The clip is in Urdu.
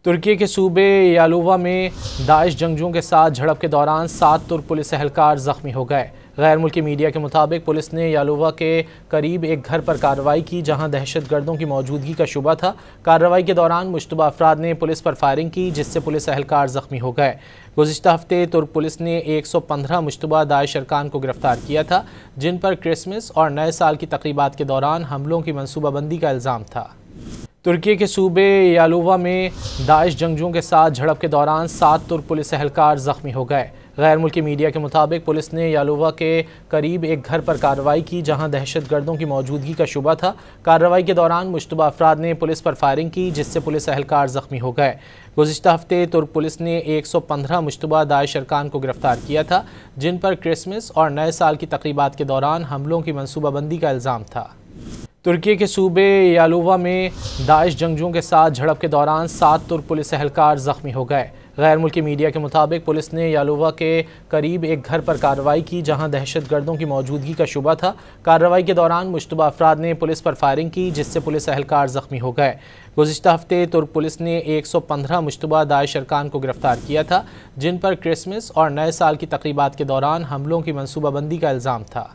ترکی کے صوبے یالووا میں داعش جنگجوؤں کے ساتھ جھڑپ کے دوران 7 ترک پولیس اہلکار زخمی ہو گئے۔ غیر ملکی میڈیا کے مطابق پولیس نے یالووا کے قریب ایک گھر پر کارروائی کی جہاں دہشت گردوں کی موجودگی کا شبہ تھا۔ کارروائی کے دوران مشتبہ افراد نے پولیس پر فائرنگ کی جس سے پولیس اہلکار زخمی ہو گئے۔ گزشتہ ہفتے ترک پولیس نے 115 مشتبہ داعش ارکان کو گرفتار کیا تھا جن پر کرسمس اور نئے سال کی تقریبات کے دوران حملوں کی منصوبہ بندی کا الزام تھا۔ ترکی کے صوبے یالووا میں داعش جنگجوؤں کے ساتھ جھڑپ کے دوران 7 ترک پولیس اہلکار زخمی ہو گئے۔ غیر ملکی میڈیا کے مطابق پولیس نے یالووا کے قریب ایک گھر پر کارروائی کی جہاں دہشت گردوں کی موجودگی کا شبہ تھا۔ کارروائی کے دوران مشتبہ افراد نے پولیس پر فائرنگ کی جس سے پولیس اہلکار زخمی ہو گئے۔ گزشتہ ہفتے ترک پولیس نے 115 مشتبہ داعش ارکان کو گرفتار کیا تھا جن پر کرسمس اور نئے سال کی تقریبات کے دوران حملوں کی منصوبہ بندی کا الزام تھا۔ ترکی کے صوبے یالووا میں داعش جنگجوؤں کے ساتھ جھڑپ کے دوران 7 ترک پولیس اہلکار زخمی ہو گئے۔ غیر ملکی میڈیا کے مطابق پولیس نے یالووا کے قریب ایک گھر پر کارروائی کی جہاں دہشت گردوں کی موجودگی کا شبہ تھا۔ کارروائی کے دوران مشتبہ افراد نے پولیس پر فائرنگ کی جس سے پولیس اہلکار زخمی ہو گئے۔ گزشتہ ہفتے ترک پولیس نے 115 مشتبہ داعش ارکان کو گرفتار کیا تھا جن پر کرسمس اور نئے سال کی تقریبات کے دوران حملوں کی منصوبہ بندی کا الزام تھا۔